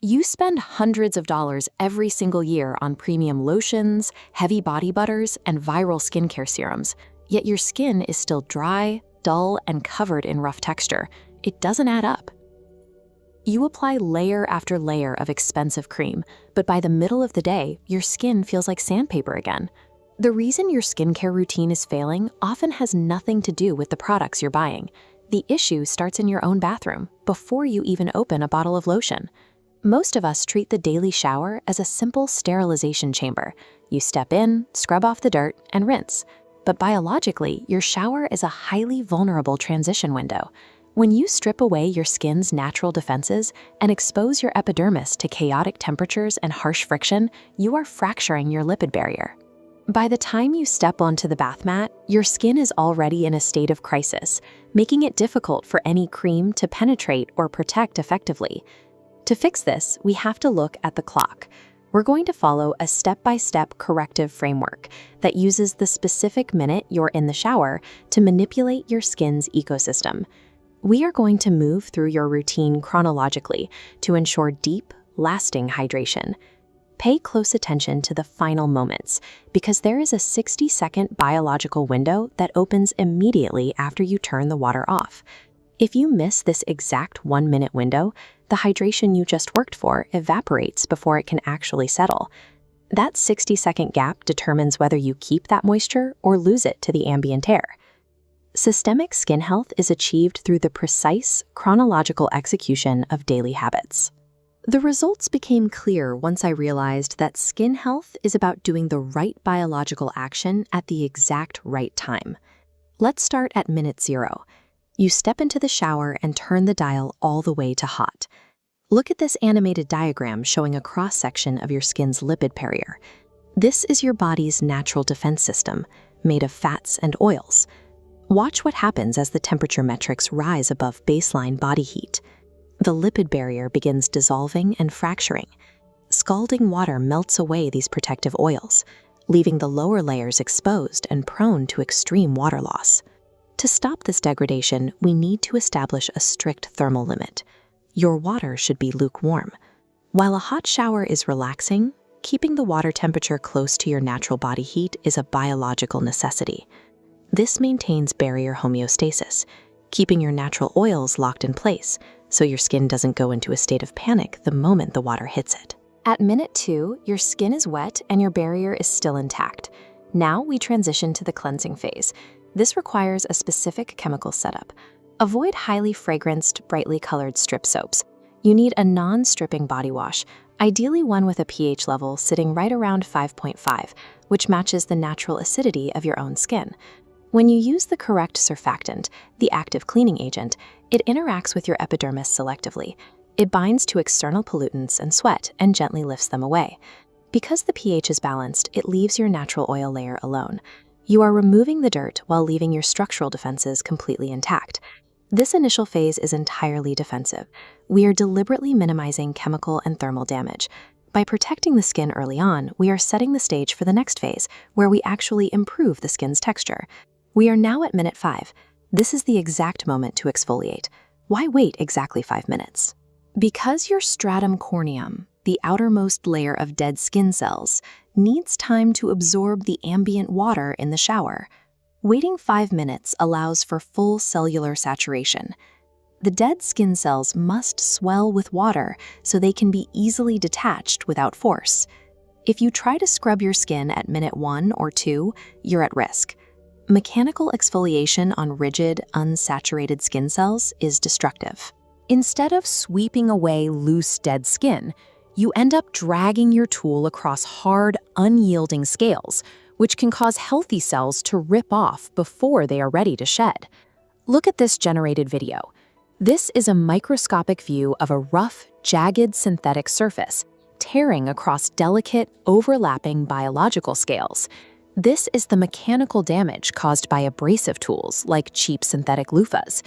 You spend hundreds of dollars every single year on premium lotions, heavy body butters, and viral skincare serums, yet your skin is still dry, dull, and covered in rough texture. It doesn't add up. You apply layer after layer of expensive cream, but by the middle of the day, your skin feels like sandpaper again. The reason your skincare routine is failing often has nothing to do with the products you're buying. The issue starts in your own bathroom, before you even open a bottle of lotion. Most of us treat the daily shower as a simple sterilization chamber. You step in, scrub off the dirt, and rinse. But biologically, your shower is a highly vulnerable transition window. When you strip away your skin's natural defenses and expose your epidermis to chaotic temperatures and harsh friction, you are fracturing your lipid barrier. By the time you step onto the bath mat, your skin is already in a state of crisis, making it difficult for any cream to penetrate or protect effectively. To fix this, we have to look at the clock. We're going to follow a step-by-step corrective framework that uses the specific minute you're in the shower to manipulate your skin's ecosystem. We are going to move through your routine chronologically to ensure deep, lasting hydration. Pay close attention to the final moments, because there is a 60-second biological window that opens immediately after you turn the water off. If you miss this exact 1-minute window, the hydration you just worked for evaporates before it can actually settle. That 60-second gap determines whether you keep that moisture or lose it to the ambient air. Systemic skin health is achieved through the precise, chronological execution of daily habits. The results became clear once I realized that skin health is about doing the right biological action at the exact right time. Let's start at minute 0. You step into the shower and turn the dial all the way to hot. Look at this animated diagram showing a cross-section of your skin's lipid barrier. This is your body's natural defense system, made of fats and oils. Watch what happens as the temperature metrics rise above baseline body heat. The lipid barrier begins dissolving and fracturing. Scalding water melts away these protective oils, leaving the lower layers exposed and prone to extreme water loss. To stop this degradation, we need to establish a strict thermal limit. Your water should be lukewarm. While a hot shower is relaxing, keeping the water temperature close to your natural body heat is a biological necessity. This maintains barrier homeostasis, keeping your natural oils locked in place so your skin doesn't go into a state of panic the moment the water hits it. At minute 2, your skin is wet and your barrier is still intact. Now we transition to the cleansing phase. This requires a specific chemical setup. Avoid highly fragranced, brightly colored strip soaps. You need a non-stripping body wash, ideally one with a pH level sitting right around 5.5, which matches the natural acidity of your own skin. When you use the correct surfactant, the active cleaning agent, it interacts with your epidermis selectively. It binds to external pollutants and sweat and gently lifts them away. Because the pH is balanced, it leaves your natural oil layer alone. You are removing the dirt while leaving your structural defenses completely intact. This initial phase is entirely defensive. We are deliberately minimizing chemical and thermal damage. By protecting the skin early on, we are setting the stage for the next phase, where we actually improve the skin's texture. We are now at minute 5. This is the exact moment to exfoliate. Why wait exactly 5 minutes? Because your stratum corneum, the outermost layer of dead skin cells, needs time to absorb the ambient water in the shower. Waiting 5 minutes allows for full cellular saturation. The dead skin cells must swell with water so they can be easily detached without force. If you try to scrub your skin at minute 1 or 2, you're at risk. Mechanical exfoliation on rigid, unsaturated skin cells is destructive. Instead of sweeping away loose, dead skin, you end up dragging your tool across hard, unyielding scales, which can cause healthy cells to rip off before they are ready to shed. Look at this generated video. This is a microscopic view of a rough, jagged synthetic surface, tearing across delicate, overlapping biological scales. This is the mechanical damage caused by abrasive tools like cheap synthetic loofahs.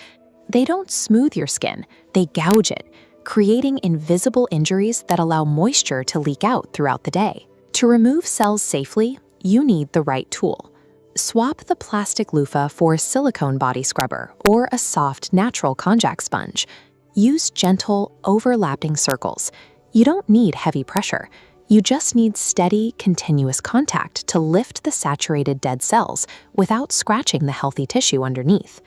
They don't smooth your skin, they gouge it, creating invisible injuries that allow moisture to leak out throughout the day. To remove cells safely, you need the right tool. Swap the plastic loofah for a silicone body scrubber or a soft, natural konjac sponge. Use gentle, overlapping circles. You don't need heavy pressure. You just need steady, continuous contact to lift the saturated dead cells without scratching the healthy tissue underneath.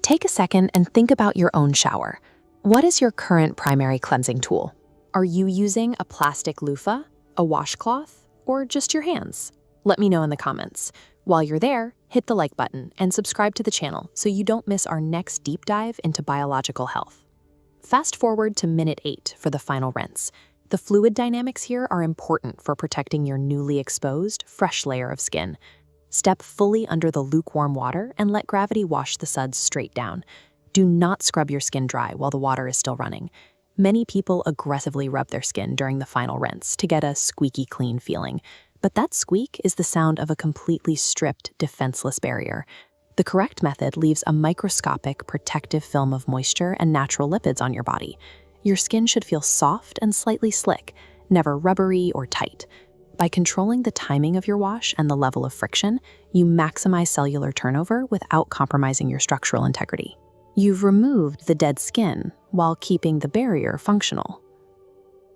Take a second and think about your own shower. What is your current primary cleansing tool? Are you using a plastic loofah, a washcloth, or just your hands? Let me know in the comments. While you're there, hit the like button and subscribe to the channel so you don't miss our next deep dive into biological health. Fast forward to minute 8 for the final rinse. The fluid dynamics here are important for protecting your newly exposed, fresh layer of skin. Step fully under the lukewarm water and let gravity wash the suds straight down. Do not scrub your skin dry while the water is still running. Many people aggressively rub their skin during the final rinse to get a squeaky clean feeling, but that squeak is the sound of a completely stripped, defenseless barrier. The correct method leaves a microscopic, protective film of moisture and natural lipids on your body. Your skin should feel soft and slightly slick, never rubbery or tight. By controlling the timing of your wash and the level of friction, you maximize cellular turnover without compromising your structural integrity. You've removed the dead skin while keeping the barrier functional.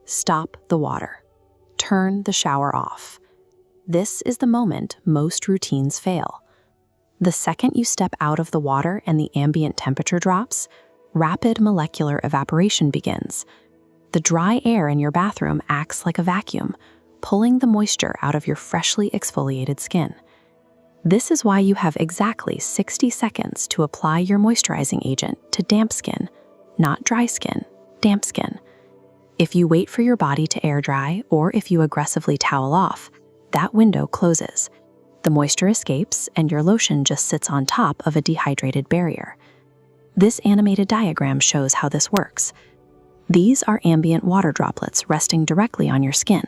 Stop the water. Turn the shower off. This is the moment most routines fail. The second you step out of the water and the ambient temperature drops, rapid molecular evaporation begins. The dry air in your bathroom acts like a vacuum, pulling the moisture out of your freshly exfoliated skin. This is why you have exactly 60 seconds to apply your moisturizing agent to damp skin, not dry skin, damp skin. If you wait for your body to air dry or if you aggressively towel off, that window closes. The moisture escapes and your lotion just sits on top of a dehydrated barrier. This animated diagram shows how this works. These are ambient water droplets resting directly on your skin.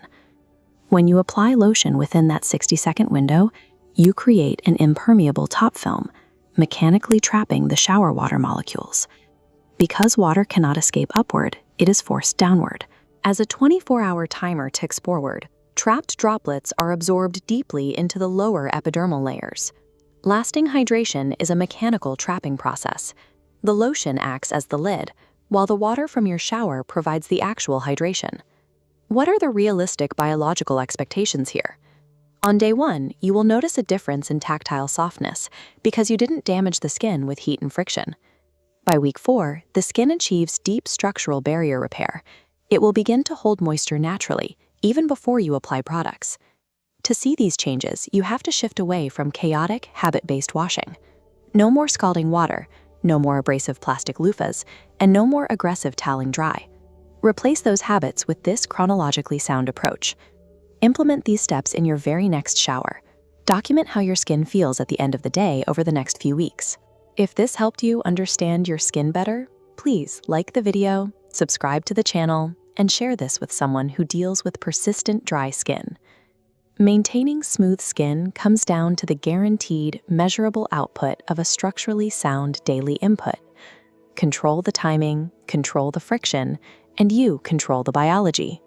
When you apply lotion within that 60-second window, you create an impermeable top film, mechanically trapping the shower water molecules. Because water cannot escape upward, it is forced downward. As a 24-hour timer ticks forward, trapped droplets are absorbed deeply into the lower epidermal layers. Lasting hydration is a mechanical trapping process. The lotion acts as the lid, while the water from your shower provides the actual hydration. What are the realistic biological expectations here? On day 1, you will notice a difference in tactile softness because you didn't damage the skin with heat and friction. By week 4, the skin achieves deep structural barrier repair. It will begin to hold moisture naturally, even before you apply products. To see these changes, you have to shift away from chaotic, habit-based washing. No more scalding water, no more abrasive plastic loofahs, and no more aggressive toweling dry. Replace those habits with this chronologically sound approach. Implement these steps in your very next shower. Document how your skin feels at the end of the day over the next few weeks. If this helped you understand your skin better, please like the video, subscribe to the channel, and share this with someone who deals with persistent dry skin. Maintaining smooth skin comes down to the guaranteed, measurable output of a structurally sound daily input. Control the timing, control the friction, and you control the biology.